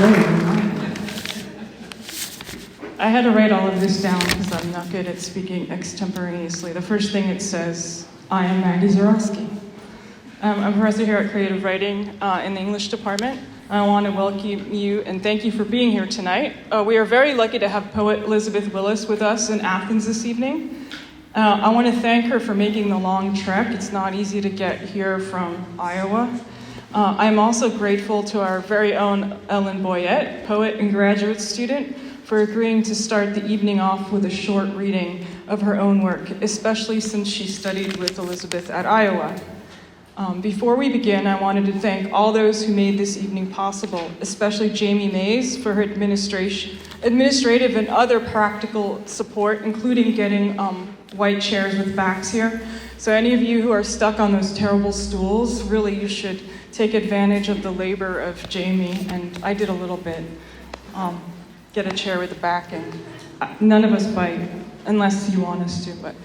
I had to write all of this down because I'm not good at speaking extemporaneously. The first thing it says, I am Maggie Zarowski. I'm a professor here at Creative Writing in the English department. I want to welcome you and thank you for being here tonight. We are very lucky to have poet Elizabeth Willis with us in Athens this evening. I want to thank her for making the long trek. It's not easy to get here from Iowa. I'm also grateful to our very own Ellen Boyette, poet and graduate student, for agreeing to start the evening off with a short reading of her own work, especially since she studied with Elizabeth at Iowa. Before we begin, I wanted to thank all those who made this evening possible, especially Jamie Mays for her administrative and other practical support, including getting white chairs with backs here. So any of you who are stuck on those terrible stools, really you should take advantage of the labor of Jamie, and I did a little bit. Get a chair with a back, and none of us bite, unless you want us to, but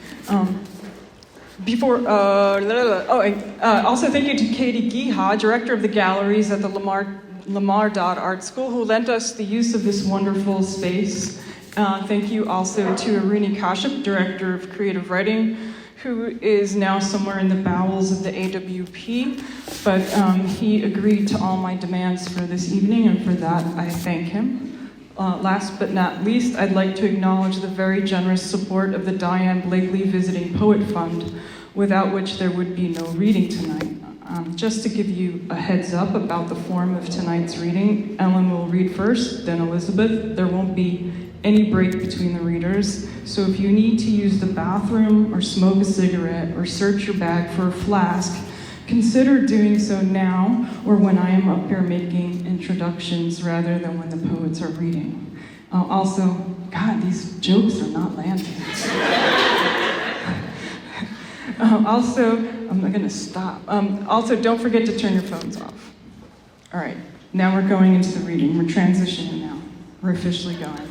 also thank you to Katie Giha, director of the galleries at the Lamar Dodd Art School, who lent us the use of this wonderful space. Thank you also to Radical Kashyap, director of creative writing, who is now somewhere in the bowels of the AWP, but he agreed to all my demands for this evening, and for that I thank him. Last but not least, I'd like to acknowledge the very generous support of the Diann Blakley Visiting Poet Fund, without which there would be no reading tonight. Just to give you a heads up about the form of tonight's reading, Ellen will read first, then Elizabeth. There won't be any break between the readers, so if you need to use the bathroom or smoke a cigarette or search your bag for a flask, consider doing so now or when I am up here making introductions rather than when the poets are reading. Also, God, these jokes are not landing. I'm not gonna stop. Also, don't forget to turn your phones off. All right, now we're going into the reading. We're transitioning now. We're officially going.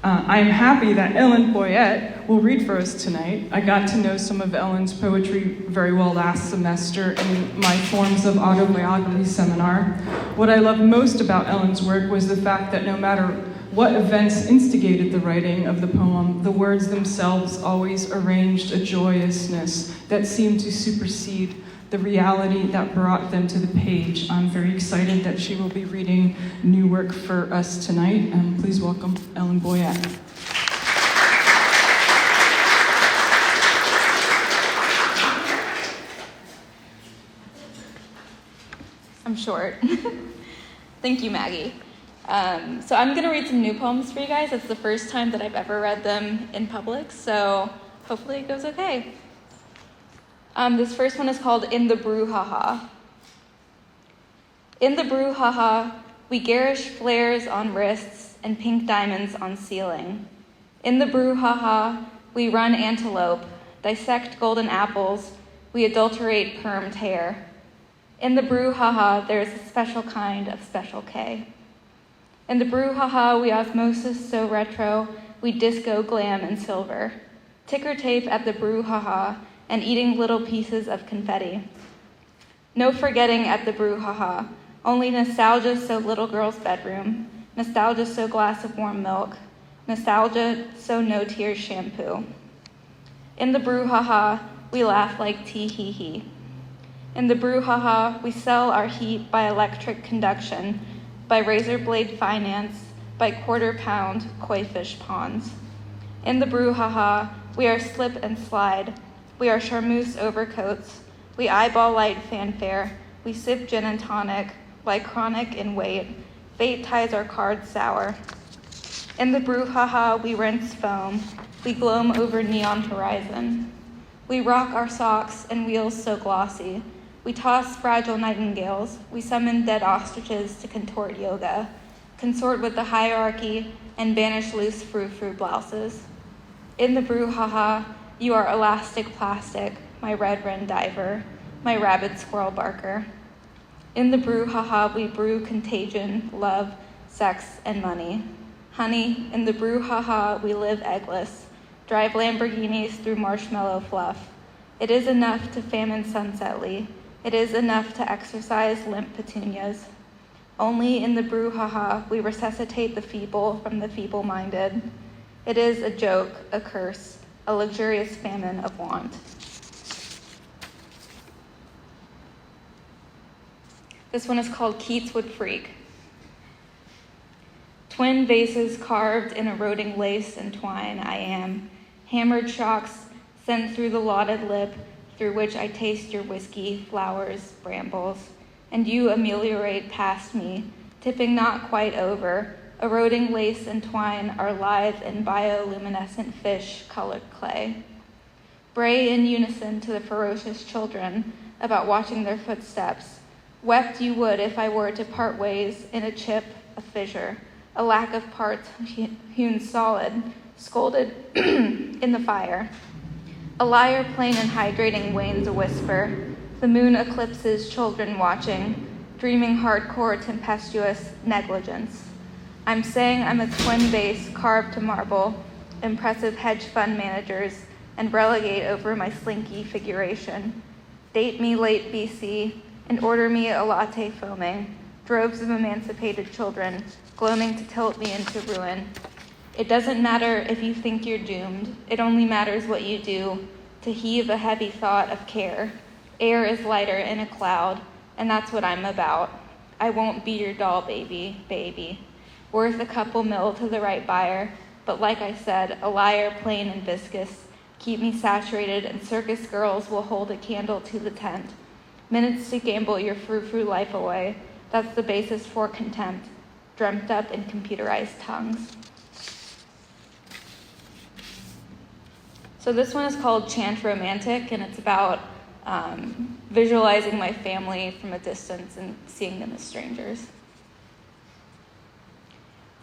I am happy that Ellen Boyette will read for us tonight. I got to know some of Ellen's poetry very well last semester in my Forms of Autobiography seminar. What I loved most about Ellen's work was the fact that no matter what events instigated the writing of the poem, the words themselves always arranged a joyousness that seemed to supersede the reality that brought them to the page. I'm very excited that she will be reading new work for us tonight, and please welcome Ellen Boyette. I'm short. Thank you, Maggie. So I'm gonna read some new poems for you guys. It's the first time that I've ever read them in public, so hopefully it goes okay. This first one is called In the Brouhaha. In the brouhaha, we garish flares on wrists and pink diamonds on ceiling. In the brouhaha, we run antelope, dissect golden apples, we adulterate permed hair. In the brouhaha, there is a special kind of special K. In the brouhaha, we osmosis so retro, we disco glam in silver. Ticker tape at the brouhaha, and eating little pieces of confetti. No forgetting at the brouhaha, only nostalgia so little girl's bedroom, nostalgia so glass of warm milk, nostalgia so no tears shampoo. In the brouhaha, we laugh like tee-hee-hee. In the brouhaha, we sell our heat by electric conduction, by razor blade finance, by quarter-pound koi fish ponds. In the brouhaha, we are slip and slide, we are charmeuse overcoats, we eyeball light fanfare, we sip gin and tonic, lie chronic in weight, fate ties our cards sour. In the brouhaha, we rinse foam, we gloam over neon horizon. We rock our socks and wheels so glossy, we toss fragile nightingales, we summon dead ostriches to contort yoga, consort with the hierarchy, and banish loose frou-frou blouses. In the brouhaha, you are elastic plastic, my red wren diver, my rabid squirrel barker. In the brouhaha, we brew contagion, love, sex, and money. Honey, in the brouhaha, we live eggless, drive Lamborghinis through marshmallow fluff. It is enough to famine sunsetly. It is enough to exercise limp petunias. Only in the brouhaha we resuscitate the feeble from the feeble-minded. It is a joke, a curse, a luxurious famine of want. This one is called Keats Would Freak. Twin vases carved in eroding lace and twine I am, hammered shocks sent through the lauded lip through which I taste your whiskey, flowers, brambles, and you ameliorate past me, tipping not quite over. Eroding lace and twine are lithe and bioluminescent fish-colored clay. Bray in unison to the ferocious children about watching their footsteps. Wept you would if I were to part ways in a chip, a fissure, a lack of parts hewn solid, scolded in the fire. A lyre plain and hydrating wanes a whisper. The moon eclipses children watching, dreaming hardcore tempestuous negligence. I'm saying I'm a twin vase carved to marble, impressive hedge fund managers, and relegate over my slinky figuration. Date me late BC, and order me a latte foaming, droves of emancipated children, gloaming to tilt me into ruin. It doesn't matter if you think you're doomed, it only matters what you do, to heave a heavy thought of care. Air is lighter in a cloud, and that's what I'm about. I won't be your doll baby. Worth a couple mil to the right buyer, but like I said, a lyre plain and viscous. Keep me saturated, and circus girls will hold a candle to the tent. Minutes to gamble your frou-frou life away. That's the basis for contempt, dreamt up in computerized tongues. So this one is called Chant Romantic, and it's about visualizing my family from a distance and seeing them as strangers.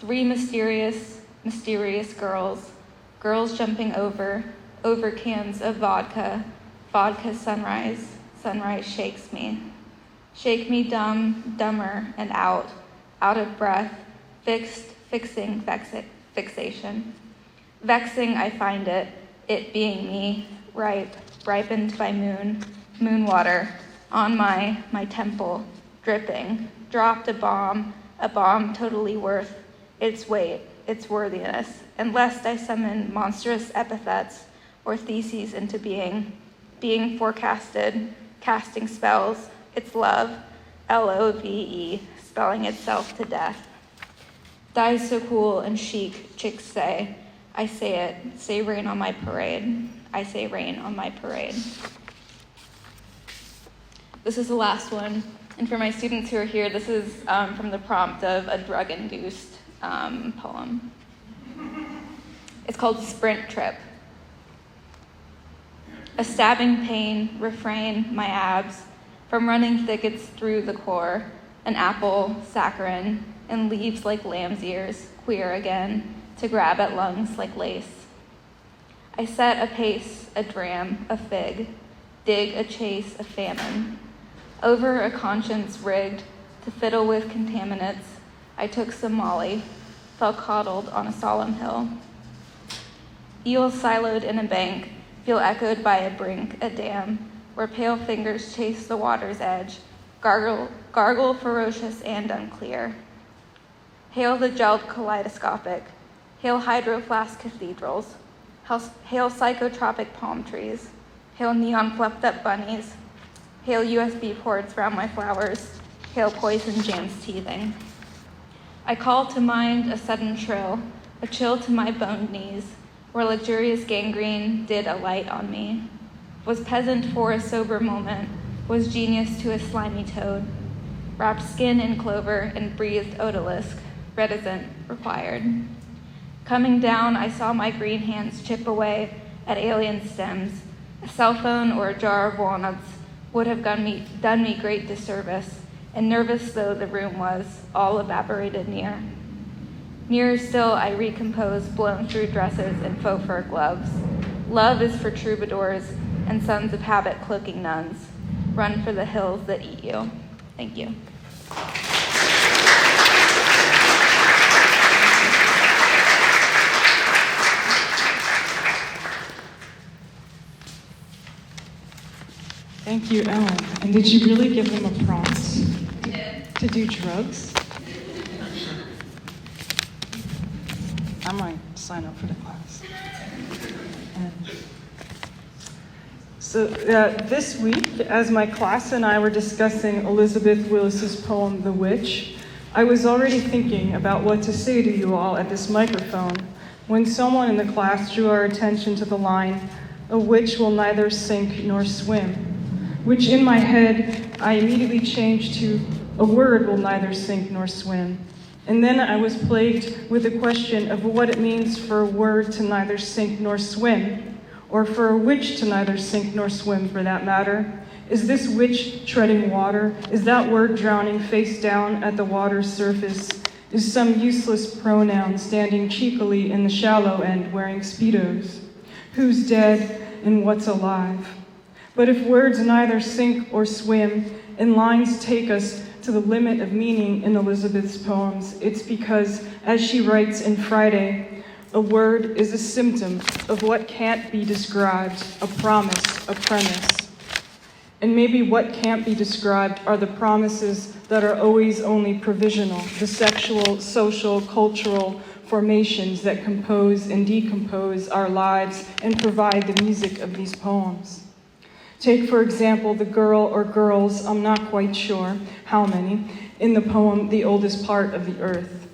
3 mysterious girls jumping over cans of vodka sunrise shakes me. Shake me dumber and out of breath, fixation. Vexing I find it being me, ripened by moon water, on my temple, dripping, dropped a bomb totally worth its weight, its worthiness, and lest I summon monstrous epithets or theses into being forecasted, casting spells, its love, LOVE, spelling itself to death. Dies so cool and chic, chicks say. I say it, say rain on my parade. I say rain on my parade. This is the last one. And for my students who are here, this is from the prompt of a drug-induced poem. It's called Sprint Trip. A stabbing pain, refrain my abs from running thickets through the core, an apple, saccharin, and leaves like lamb's ears, queer again, to grab at lungs like lace. I set a pace, a dram, a fig, dig a chase, a famine. Over a conscience rigged to fiddle with contaminants, I took some Molly, fell coddled on a solemn hill. Eels siloed in a bank, feel echoed by a brink, a dam, where pale fingers chase the water's edge, gargle ferocious and unclear. Hail the gelled kaleidoscopic, hail hydro-flask cathedrals, hail psychotropic palm trees, hail neon fluffed up bunnies, hail USB ports round my flowers, hail poison jams teething. I call to mind a sudden trill, a chill to my boned knees, where luxurious gangrene did alight on me. Was peasant for a sober moment, was genius to a slimy toad, wrapped skin in clover and breathed odalisque, reticent, required. Coming down, I saw my green hands chip away at alien stems. A cell phone or a jar of walnuts would have done me great disservice, and nervous though the room was, all evaporated near. Nearer still, I recompose blown through dresses and faux fur gloves. Love is for troubadours and sons of habit cloaking nuns. Run for the hills that eat you. Thank you. Thank you, Ellen. And did you really give them a prompt I did. to do drugs? I might sign up for the class. So this week, as my class and I were discussing Elizabeth Willis's poem, The Witch, I was already thinking about what to say to you all at this microphone when someone in the class drew our attention to the line, "A witch will neither sink nor swim," which in my head I immediately changed to, "A word will neither sink nor swim." And then I was plagued with the question of what it means for a word to neither sink nor swim, or for a witch to neither sink nor swim for that matter. Is this witch treading water? Is that word drowning face down at the water's surface? Is some useless pronoun standing cheekily in the shallow end wearing Speedos? Who's dead and what's alive? But if words neither sink or swim, and lines take us to the limit of meaning in Elizabeth's poems, it's because, as she writes in Friday, a word is a symptom of what can't be described, a promise, a premise. And maybe what can't be described are the promises that are always only provisional, the sexual, social, cultural formations that compose and decompose our lives and provide the music of these poems. Take, for example, the girl or girls, I'm not quite sure how many, in the poem The Oldest Part of the Earth,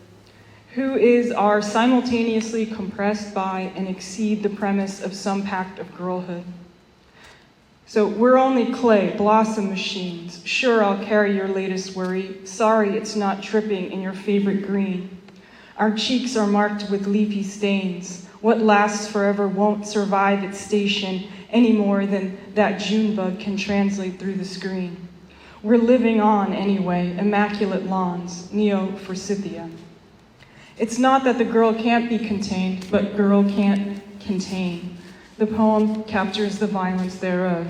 who are simultaneously compressed by and exceed the premise of some pact of girlhood. So we're only clay, blossom machines. Sure, I'll carry your latest worry. Sorry, it's not tripping in your favorite green. Our cheeks are marked with leafy stains. What lasts forever won't survive its station any more than that June bug can translate through the screen. We're living on anyway, immaculate lawns, neo-forsythia. It's not that the girl can't be contained, but girl can't contain. The poem captures the violence thereof.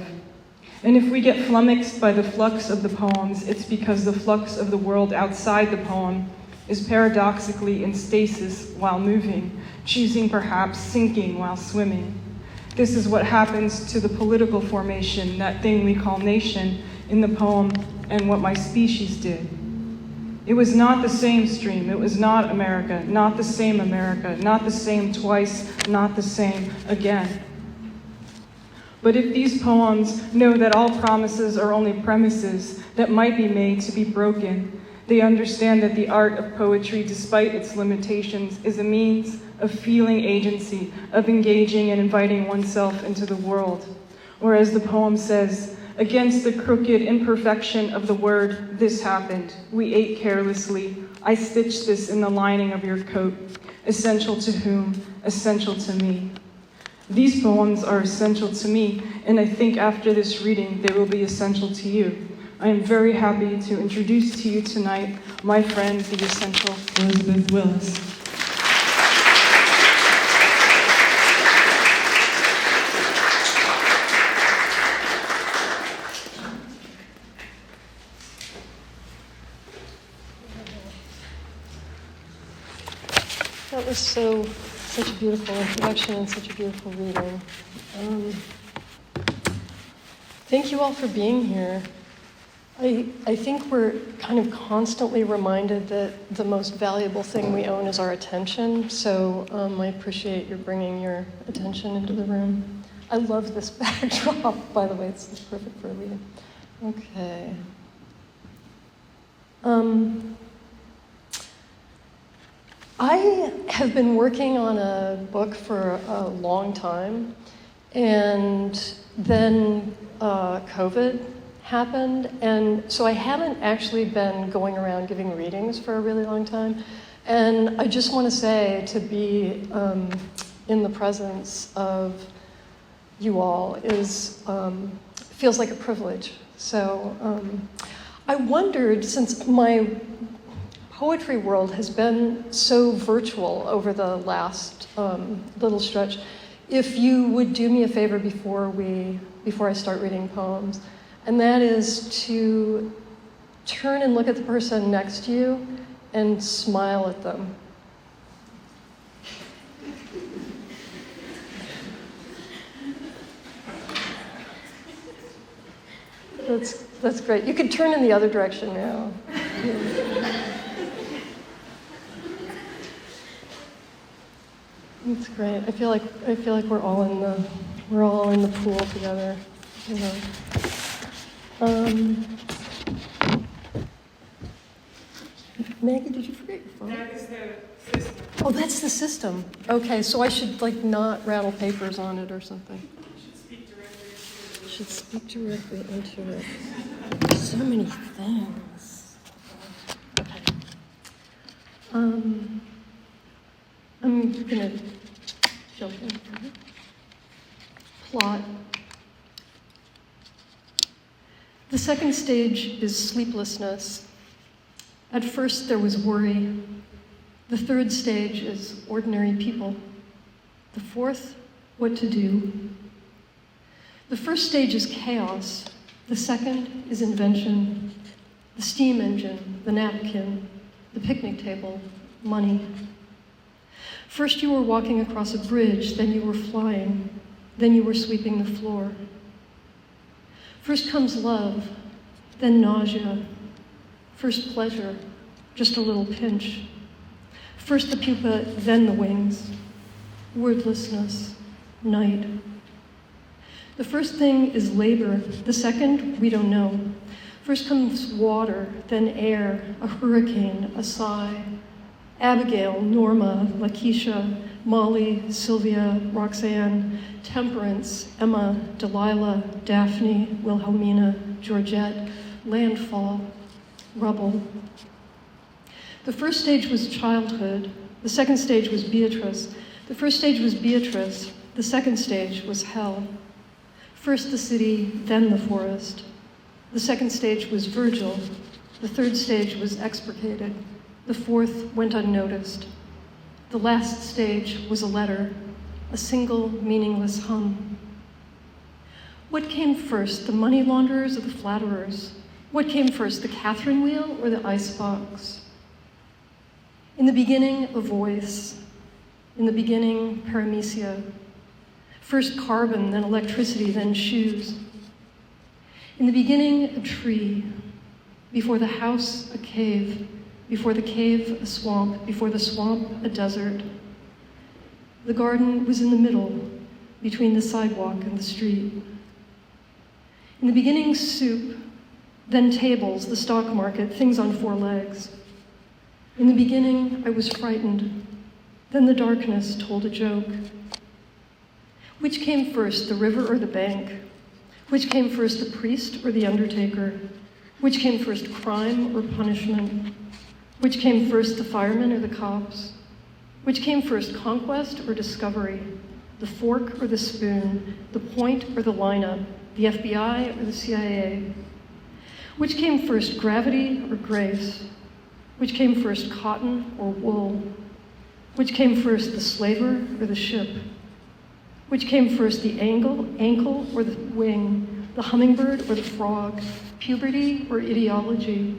And if we get flummoxed by the flux of the poems, it's because the flux of the world outside the poem is paradoxically in stasis while moving, choosing perhaps sinking while swimming. This is what happens to the political formation, that thing we call nation, in the poem, and what my species did. It was not the same stream, it was not America, not the same America, not the same twice, not the same again. But if these poems know that all promises are only premises that might be made to be broken, they understand that the art of poetry, despite its limitations, is a means of feeling agency, of engaging and inviting oneself into the world. Or as the poem says, against the crooked imperfection of the word, this happened. We ate carelessly. I stitched this in the lining of your coat. Essential to whom? Essential to me. These poems are essential to me, and I think after this reading, they will be essential to you. I am very happy to introduce to you tonight my friend, the essential Elizabeth Willis. That was such a beautiful introduction and such a beautiful reading. Thank you all for being here. I think we're kind of constantly reminded that the most valuable thing we own is our attention, so I appreciate your bringing your attention into the room. I love this backdrop, by the way, it's perfect for a reading. Okay. I have been working on a book for a long time, and then COVID happened, and so I haven't actually been going around giving readings for a really long time. And I just want to say, to be in the presence of you all feels like a privilege. So I wondered, since my poetry world has been so virtual over the last little stretch, if you would do me a favor before I start reading poems, and that is to turn and look at the person next to you and smile at them. That's great. You could turn in the other direction now. It's great. I feel like we're all in the pool together. You know. Maggie, did you forget your phone? That is the system. Oh, that's the system. Okay, so I should not rattle papers on it or something. Should speak directly into it. So many things. Okay. I'm gonna jump in. Plot. The second stage is sleeplessness. At first there was worry. The third stage is ordinary people. The fourth, what to do. The first stage is chaos. The second is invention. The steam engine, the napkin, the picnic table, money. First you were walking across a bridge, then you were flying, then you were sweeping the floor. First comes love, then nausea. First pleasure, just a little pinch. First the pupa, then the wings. Wordlessness, night. The first thing is labor. The second, we don't know. First comes water, then air, a hurricane, a sigh. Abigail, Norma, Lakeisha, Molly, Sylvia, Roxanne, Temperance, Emma, Delilah, Daphne, Wilhelmina, Georgette, landfall, rubble. The first stage was childhood. The second stage was Beatrice. The first stage was Beatrice. The second stage was hell. First the city, then the forest. The second stage was Virgil. The third stage was expurgated. The fourth went unnoticed. The last stage was a letter, a single meaningless hum. What came first, the money launderers or the flatterers? What came first, the Catherine wheel or the icebox? In the beginning, a voice. In the beginning, paramecia. First carbon, then electricity, then shoes. In the beginning, a tree. Before the house, a cave. Before the cave, a swamp. Before the swamp, a desert. The garden was in the middle, between the sidewalk and the street. In the beginning, soup, then tables, the stock market, things on four legs. In the beginning, I was frightened. Then the darkness told a joke. Which came first, the river or the bank? Which came first, the priest or the undertaker? Which came first, crime or punishment? Which came first, the firemen or the cops? Which came first, conquest or discovery? The fork or the spoon? The point or the lineup? The FBI or the CIA? Which came first, gravity or grace? Which came first, cotton or wool? Which came first, the slaver or the ship? Which came first, the ankle or the wing? The hummingbird or the frog? Puberty or ideology?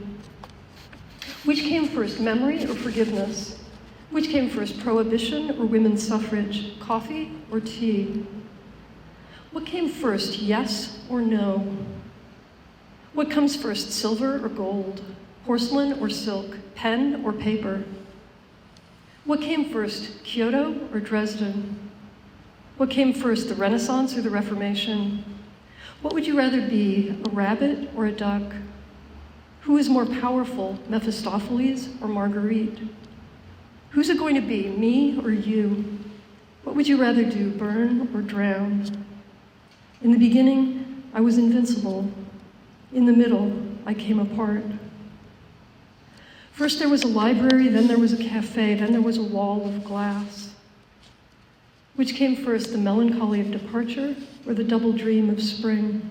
Which came first, memory or forgiveness? Which came first, prohibition or women's suffrage? Coffee or tea? What came first, yes or no? What comes first, silver or gold? Porcelain or silk? Pen or paper? What came first, Kyoto or Dresden? What came first, the Renaissance or the Reformation? What would you rather be, a rabbit or a duck? Who is more powerful, Mephistopheles or Marguerite? Who's it going to be, me or you? What would you rather do, burn or drown? In the beginning, I was invincible. In the middle, I came apart. First there was a library, then there was a cafe, then there was a wall of glass. Which came first, the melancholy of departure or the double dream of spring?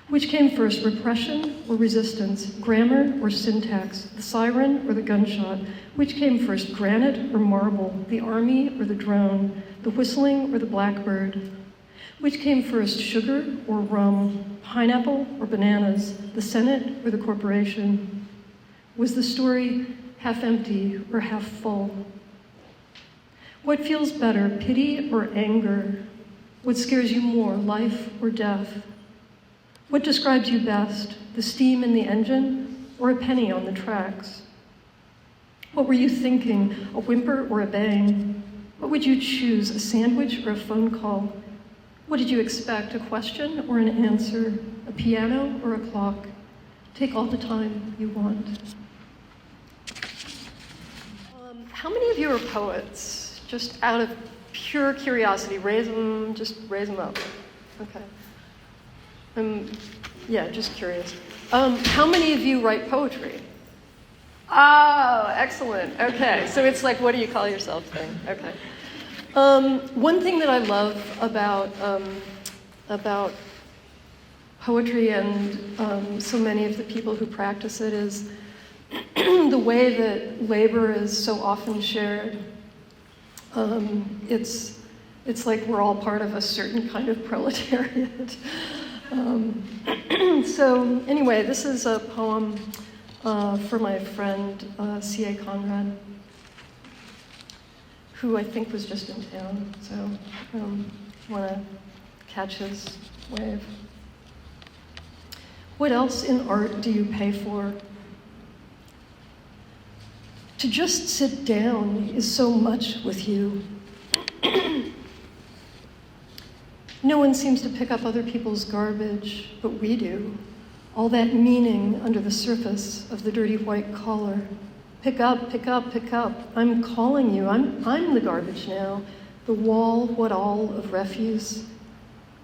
Which came first, repression or resistance, grammar or syntax, the siren or the gunshot? Which came first, granite or marble, the army or the drone, the whistling or the blackbird? Which came first, sugar or rum, pineapple or bananas, the Senate or the corporation? Was the story half empty or half full? What feels better, pity or anger? What scares you more, life or death? What describes you best, the steam in the engine or a penny on the tracks? What were you thinking, a whimper or a bang? What would you choose, a sandwich or a phone call? What did you expect, a question or an answer, a piano or a clock? Take all the time you want. How many of you are poets? Just out of pure curiosity, just raise them up. Okay. Yeah, just curious. How many of you write poetry? Oh, excellent. Okay, so it's like, what do you call yourself thing? Okay. One thing that I love about poetry and so many of the people who practice it is the way that labor is so often shared. It's like we're all part of a certain kind of proletariat. So anyway, this is a poem for my friend C.A. Conrad, who I think was just in town, so want to catch his wave. What else in art do you pay for? To just sit down is so much with you. No one seems to pick up other people's garbage, but we do. All that meaning under the surface of the dirty white collar. Pick up, pick up, pick up. I'm calling you. I'm the garbage now. The wall, what all of refuse.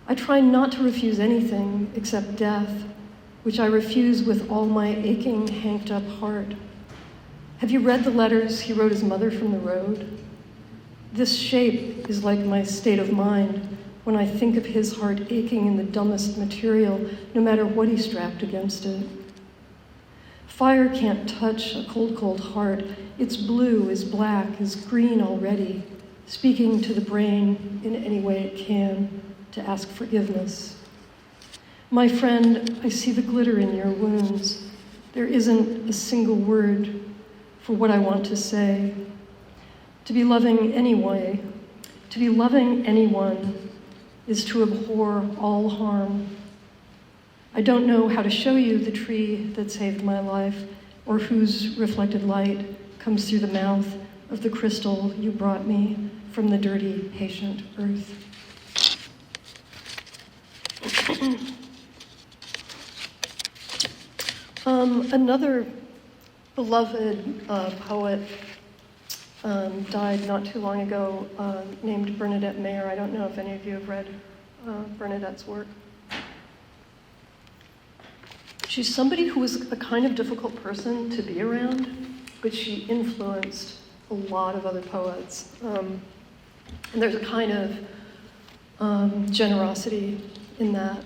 I try not to refuse anything except death, which I refuse with all my aching, hanked up heart. Have you read the letters he wrote his mother from the road? This shape is like my state of mind when I think of his heart aching in the dumbest material, no matter what he strapped against it. Fire can't touch a cold, cold heart. It's blue, is black, is green already, speaking to the brain in any way it can to ask forgiveness. My friend, I see the glitter in your wounds. There isn't a single word for what I want to say. To be loving anyway, to be loving anyone is to abhor all harm. I don't know how to show you the tree that saved my life or whose reflected light comes through the mouth of the crystal you brought me from the dirty, patient earth. Another beloved poet died not too long ago, named Bernadette Mayer. I don't know if any of you have read Bernadette's work. She's somebody who was a kind of difficult person to be around, but she influenced a lot of other poets. And there's a kind of generosity in that.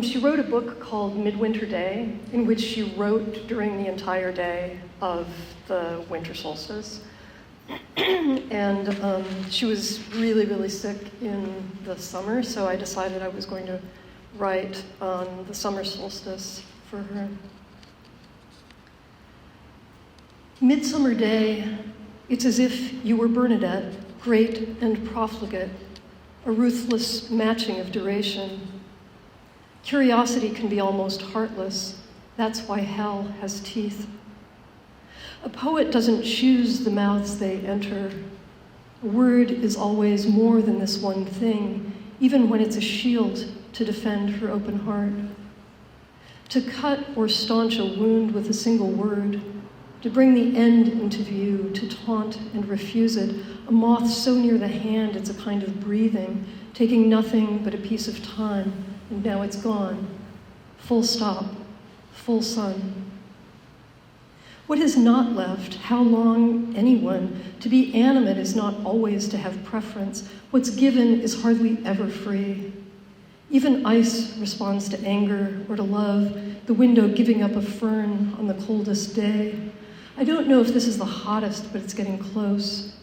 She wrote a book called Midwinter Day, in which she wrote during the entire day of the winter solstice. And she was really, really sick in the summer, so I decided I was going to write on the summer solstice for her. Midsummer Day, it's as if you were Bernadette, great and profligate, a ruthless matching of duration. Curiosity can be almost heartless. That's why hell has teeth. A poet doesn't choose the mouths they enter. A word is always more than this one thing, even when it's a shield to defend her open heart. To cut or staunch a wound with a single word, to bring the end into view, to taunt and refuse it, a moth so near the hand it's a kind of breathing, taking nothing but a piece of time, and now it's gone. Full stop, full sun. What is not left? How long anyone? To be animate is not always to have preference. What's given is hardly ever free. Even ice responds to anger or to love, the window giving up a fern on the coldest day. I don't know if this is the hottest, but it's getting close.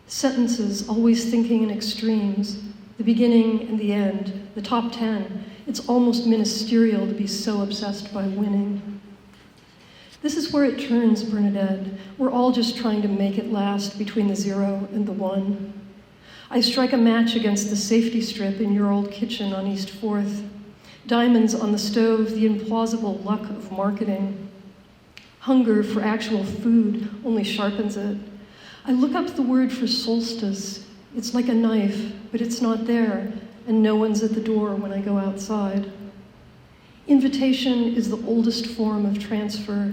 Sentences always thinking in extremes, the beginning and the end, the top 10. It's almost ministerial to be so obsessed by winning. This is where it turns, Bernadette. We're all just trying to make it last between the 0 and the 1. I strike a match against the safety strip in your old kitchen on East 4th. Diamonds on the stove, the implausible luck of marketing. Hunger for actual food only sharpens it. I look up the word for solstice. It's like a knife, but it's not there, and no one's at the door when I go outside. Invitation is the oldest form of transfer.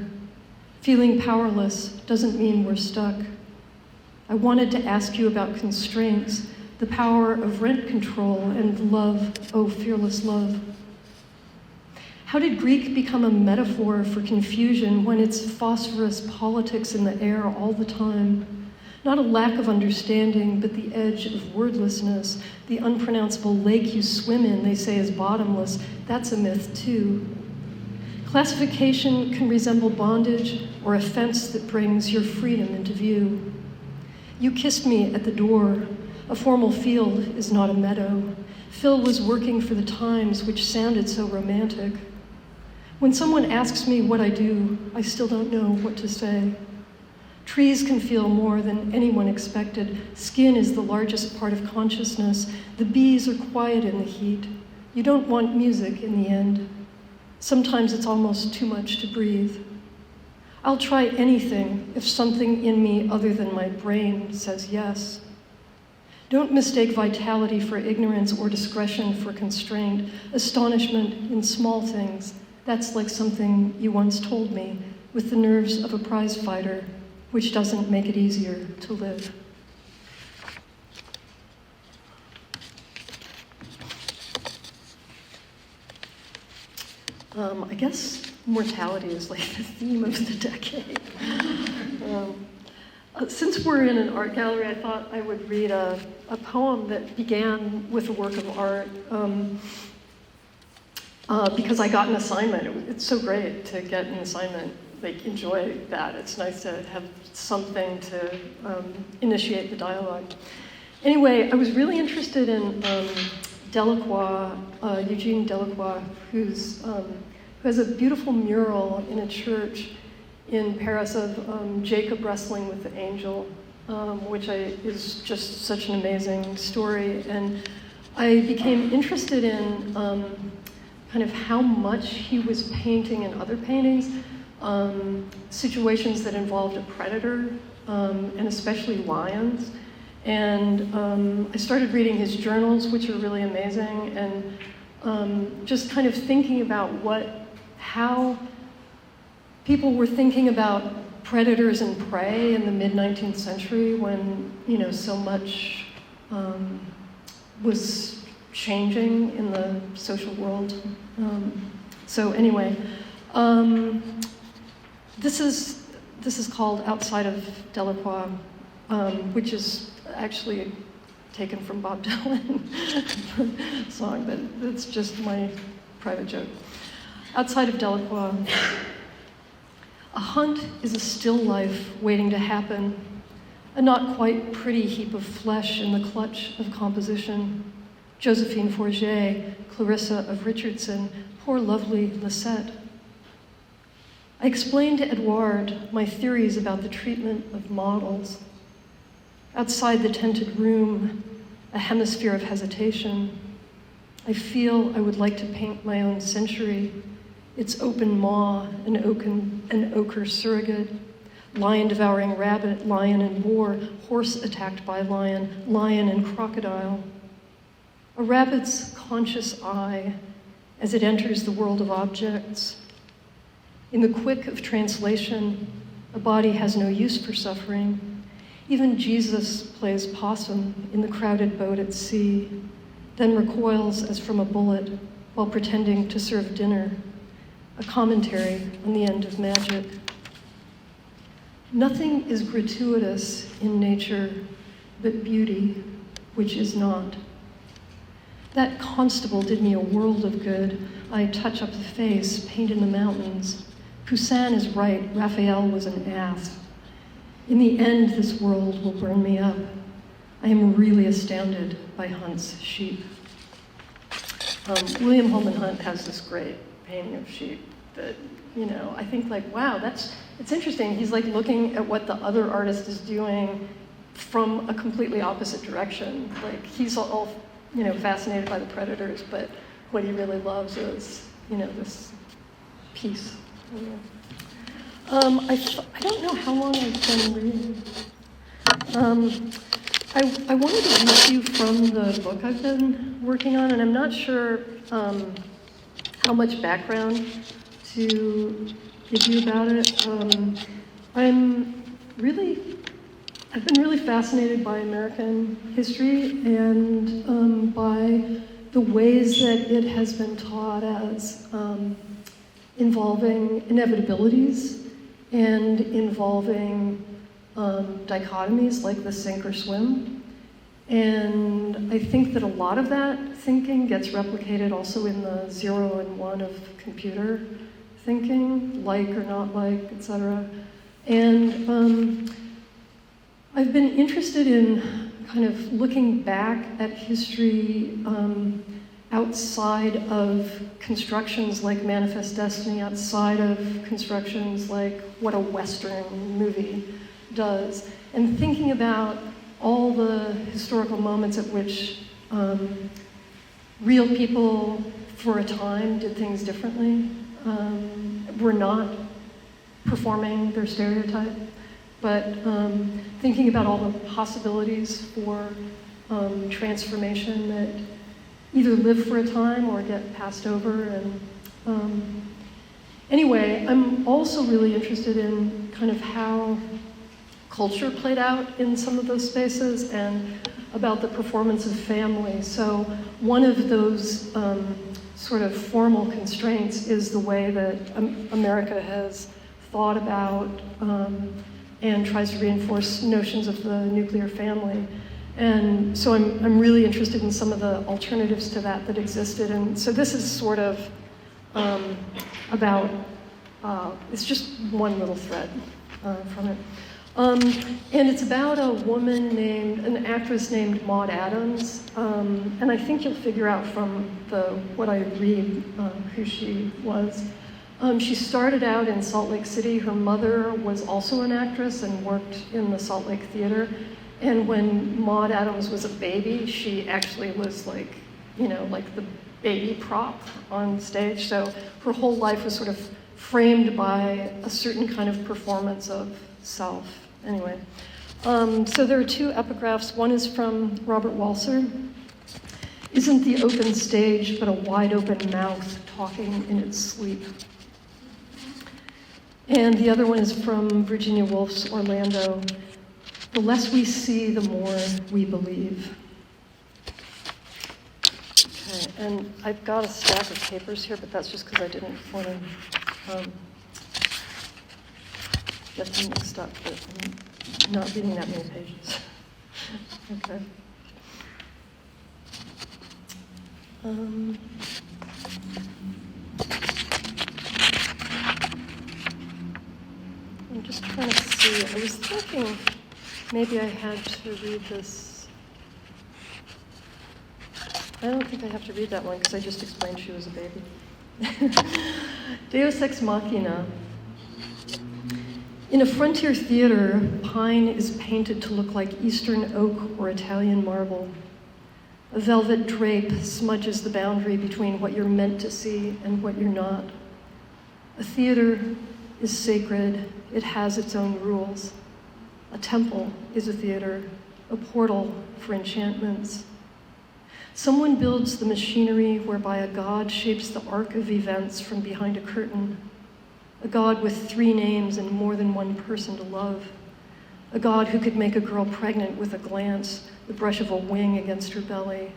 Feeling powerless doesn't mean we're stuck. I wanted to ask you about constraints, the power of rent control and love, oh fearless love. How did Greek become a metaphor for confusion when it's phosphorus politics in the air all the time? Not a lack of understanding, but the edge of wordlessness, the unpronounceable lake you swim in, they say is bottomless. That's a myth too. Classification can resemble bondage or a fence that brings your freedom into view. You kissed me at the door. A formal field is not a meadow. Phil was working for the Times, which sounded so romantic. When someone asks me what I do, I still don't know what to say. Trees can feel more than anyone expected. Skin is the largest part of consciousness. The bees are quiet in the heat. You don't want music in the end. Sometimes it's almost too much to breathe. I'll try anything if something in me other than my brain says yes. Don't mistake vitality for ignorance or discretion for constraint, astonishment in small things. That's like something you once told me, with the nerves of a prize fighter, which doesn't make it easier to live. I guess mortality is like the theme of the decade. Since we're in an art gallery, I thought I would read a poem that began with a work of art because I got an assignment. It's so great to get an assignment. Like, enjoy that. It's nice to have something to initiate the dialogue. Anyway, I was really interested in Delacroix, Eugene Delacroix, who has a beautiful mural in a church in Paris of Jacob wrestling with the angel, which is just such an amazing story. And I became interested in kind of how much he was painting in other paintings, situations that involved a predator, and especially lions. And I started reading his journals, which are really amazing, and just kind of thinking about how people were thinking about predators and prey in the mid-19th century when, so much was changing in the social world. So anyway, this is called Outside of Delacroix, which is actually taken from Bob Dylan song, but it's just my private joke. Outside of Delacroix, a hunt is a still life waiting to happen, a not quite pretty heap of flesh in the clutch of composition. Josephine Forget, Clarissa of Richardson, poor lovely Lisette. I explained to Edouard my theories about the treatment of models. Outside the tented room, a hemisphere of hesitation. I feel I would like to paint my own century, its open maw, an ochre surrogate, lion devouring rabbit, lion and boar, horse attacked by lion, lion and crocodile. A rabbit's conscious eye as it enters the world of objects. In the quick of translation, a body has no use for suffering. Even Jesus plays possum in the crowded boat at sea, then recoils as from a bullet while pretending to serve dinner, a commentary on the end of magic. Nothing is gratuitous in nature but beauty, which is not. That constable did me a world of good. I touch up the face, paint in the mountains. Poussin is right, Raphael was an ass. In the end, this world will burn me up. I am really astounded by Hunt's sheep. William Holman Hunt has this great painting of sheep that, I think wow, it's interesting. He's looking at what the other artist is doing from a completely opposite direction. He's all fascinated by the predators, but what he really loves is, this piece. I don't know how long I've been reading. I wanted to read to you from the book I've been working on, and I'm not sure how much background to give you about it. I've been really fascinated by American history and by the ways that it has been taught as involving inevitabilities and involving dichotomies like the sink or swim. And I think that a lot of that thinking gets replicated also in the 0 and 1 of computer thinking, like or not like, etc. And I've been interested in kind of looking back at history outside of constructions like Manifest Destiny, outside of constructions like what a Western movie does, and thinking about all the historical moments at which real people for a time did things differently, were not performing their stereotype, but thinking about all the possibilities for transformation that either live for a time or get passed over. And anyway, I'm also really interested in kind of how culture played out in some of those spaces and about the performance of family. So one of those sort of formal constraints is the way that America has thought about and tries to reinforce notions of the nuclear family. And so I'm really interested in some of the alternatives to that existed. And so this is sort of about, it's just one little thread from it. And it's about a woman an actress named Maud Adams. And I think you'll figure out from what I read who she was. She started out in Salt Lake City. Her mother was also an actress and worked in the Salt Lake Theater. And when Maud Adams was a baby, she actually was like the baby prop on stage. So her whole life was sort of framed by a certain kind of performance of self. Anyway, so there are two epigraphs. One is from Robert Walser. Isn't the open stage but a wide open mouth talking in its sleep? And the other one is from Virginia Woolf's Orlando. The less we see, the more we believe. Okay, and I've got a stack of papers here, but that's just because I didn't want to get them mixed up, but I'm not reading that many pages. Okay. I'm just trying to see. I was thinking maybe I had to read this. I don't think I have to read that one because I just explained she was a baby. Deus Ex Machina. In a frontier theater, pine is painted to look like Eastern oak or Italian marble. A velvet drape smudges the boundary between what you're meant to see and what you're not. A theater is sacred. It has its own rules. A temple is a theater, a portal for enchantments. Someone builds the machinery whereby a god shapes the arc of events from behind a curtain. A god with 3 names and more than one person to love. A god who could make a girl pregnant with a glance, the brush of a wing against her belly.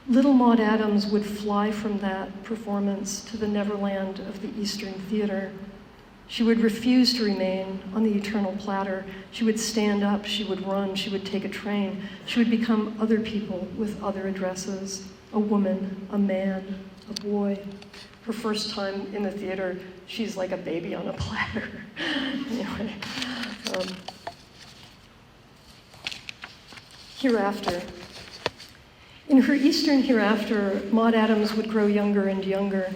Little Maud Adams would fly from that performance to the Neverland of the Eastern Theater. She would refuse to remain on the eternal platter. She would stand up, she would run, she would take a train. She would become other people with other addresses. A woman, a man, a boy. Her first time in the theater, she's like a baby on a platter. Anyway. Hereafter. In her Eastern hereafter, Maud Adams would grow younger and younger.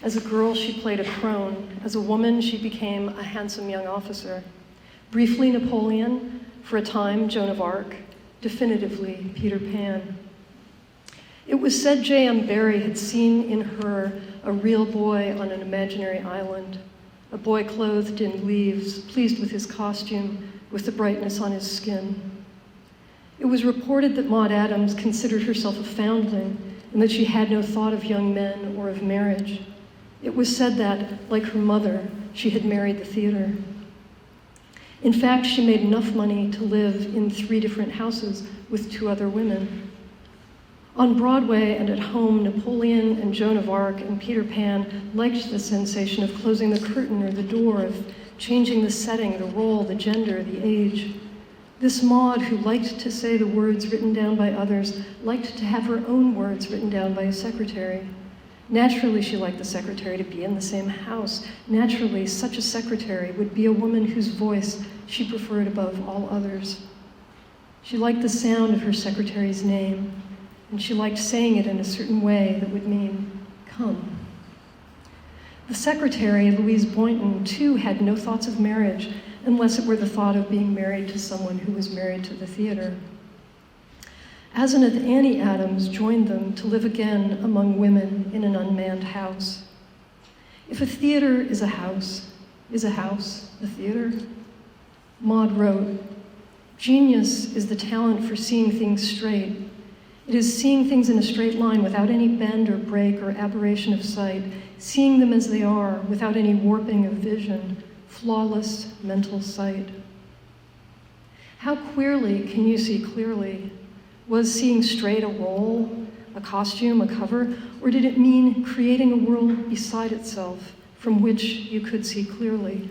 As a girl, she played a crone. As a woman, she became a handsome young officer. Briefly Napoleon, for a time Joan of Arc, definitively Peter Pan. It was said J.M. Barrie had seen in her a real boy on an imaginary island, a boy clothed in leaves, pleased with his costume, with the brightness on his skin. It was reported that Maud Adams considered herself a foundling and that she had no thought of young men or of marriage. It was said that, like her mother, she had married the theater. In fact, she made enough money to live in 3 different houses with 2 other women. On Broadway and at home, Napoleon and Joan of Arc and Peter Pan liked the sensation of closing the curtain or the door, of changing the setting, the role, the gender, the age. This Maud, who liked to say the words written down by others, liked to have her own words written down by a secretary. Naturally, she liked the secretary to be in the same house. Naturally, such a secretary would be a woman whose voice she preferred above all others. She liked the sound of her secretary's name, and she liked saying it in a certain way that would mean, come. The secretary, Louise Boynton, too, had no thoughts of marriage, unless it were the thought of being married to someone who was married to the theater. Asenath Annie Adams joined them to live again among women in an unmanned house. If a theater is a house a theater? Maud wrote, "Genius is the talent for seeing things straight. It is seeing things in a straight line without any bend or break or aberration of sight, seeing them as they are without any warping of vision, flawless mental sight." How queerly can you see clearly? Was seeing straight a role, a costume, a cover, or did it mean creating a world beside itself from which you could see clearly?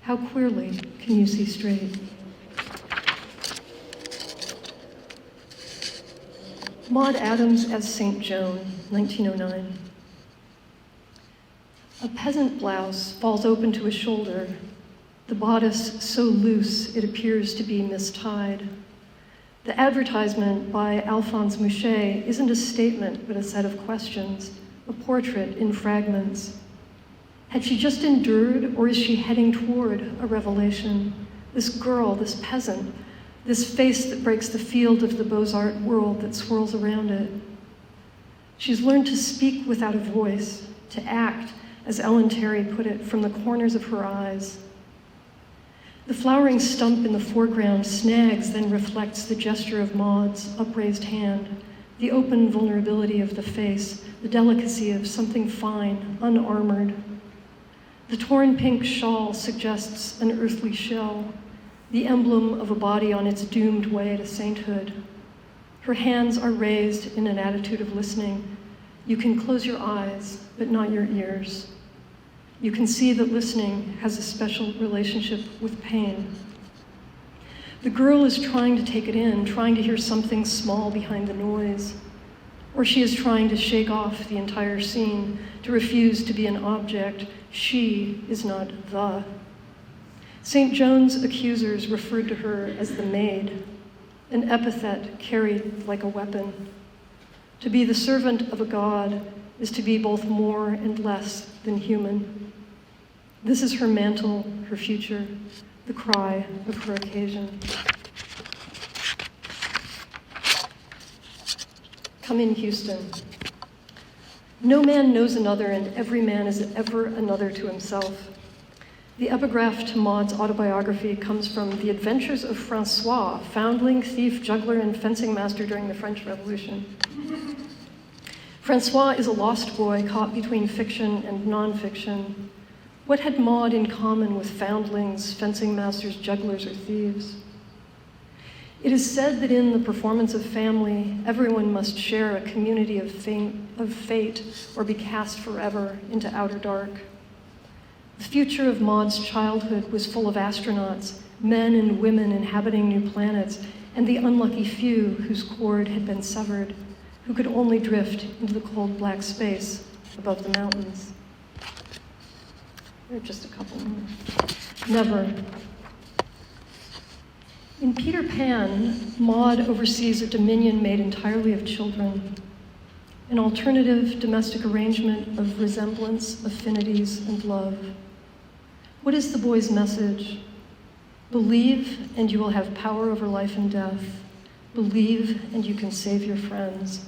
How queerly can you see straight? Maud Adams as St. Joan, 1909. A peasant blouse falls open to a shoulder, the bodice so loose it appears to be mistied. The advertisement by Alphonse Mouchet isn't a statement but a set of questions, a portrait in fragments. Had she just endured, or is she heading toward a revelation? This girl, this peasant, this face that breaks the field of the Beaux-Arts world that swirls around it. She's learned to speak without a voice, to act, as Ellen Terry put it, from the corners of her eyes. The flowering stump in the foreground snags, then reflects the gesture of Maud's upraised hand, the open vulnerability of the face, the delicacy of something fine, unarmored. The torn pink shawl suggests an earthly shell, the emblem of a body on its doomed way to sainthood. Her hands are raised in an attitude of listening. You can close your eyes, but not your ears. You can see that listening has a special relationship with pain. The girl is trying to take it in, trying to hear something small behind the noise. Or she is trying to shake off the entire scene, to refuse to be an object. She is not the. St. Joan's accusers referred to her as the maid, an epithet carried like a weapon. To be the servant of a god is to be both more and less than human. This is her mantle, her future, the cry of her occasion. Come in, Houston. No man knows another, and every man is ever another to himself. The epigraph to Maud's autobiography comes from The Adventures of Francois, foundling, thief, juggler, and fencing master during the French Revolution. Francois is a lost boy caught between fiction and nonfiction. What had Maud in common with foundlings, fencing masters, jugglers, or thieves? It is said that in the performance of family, everyone must share a community of fate or be cast forever into outer dark. The future of Maud's childhood was full of astronauts, men and women inhabiting new planets, and the unlucky few whose cord had been severed, who could only drift into the cold black space above the mountains. There are just a couple more. Never. In Peter Pan, Maud oversees a dominion made entirely of children, an alternative domestic arrangement of resemblance, affinities, and love. What is the boy's message? Believe, and you will have power over life and death. Believe, and you can save your friends.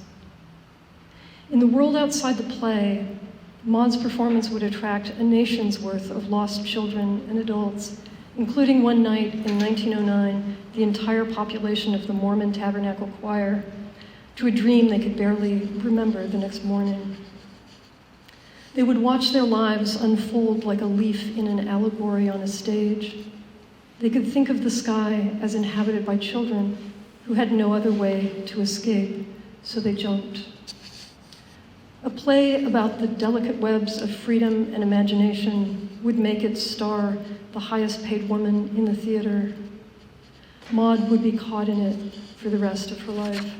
In the world outside the play, Maud's performance would attract a nation's worth of lost children and adults, including one night in 1909, the entire population of the Mormon Tabernacle Choir, to a dream they could barely remember the next morning. They would watch their lives unfold like a leaf in an allegory on a stage. They could think of the sky as inhabited by children who had no other way to escape, so they jumped. A play about the delicate webs of freedom and imagination would make its star the highest paid woman in the theater. Maud would be caught in it for the rest of her life.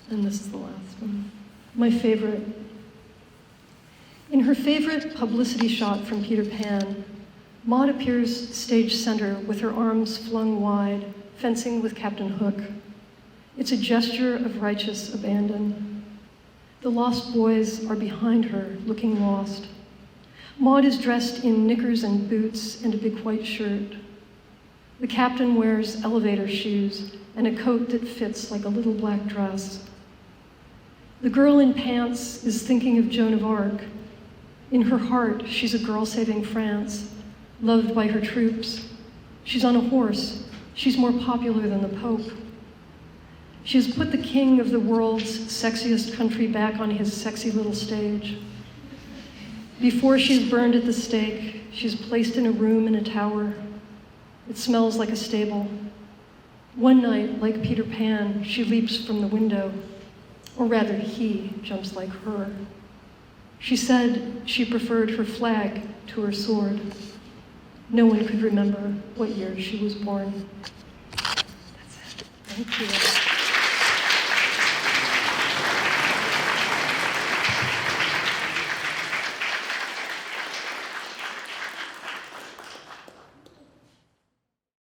And this is the last one. My favorite. In her favorite publicity shot from Peter Pan, Maud appears stage center with her arms flung wide, fencing with Captain Hook. It's a gesture of righteous abandon. The lost boys are behind her, looking lost. Maud is dressed in knickers and boots and a big white shirt. The captain wears elevator shoes and a coat that fits like a little black dress. The girl in pants is thinking of Joan of Arc. In her heart, she's a girl saving France, loved by her troops. She's on a horse. She's more popular than the Pope. She has put the king of the world's sexiest country back on his sexy little stage. Before she's burned at the stake, she's placed in a room in a tower. It smells like a stable. One night, like Peter Pan, she leaps from the window, or rather he jumps like her. She said she preferred her flag to her sword. No one could remember what year she was born. That's it. Thank you.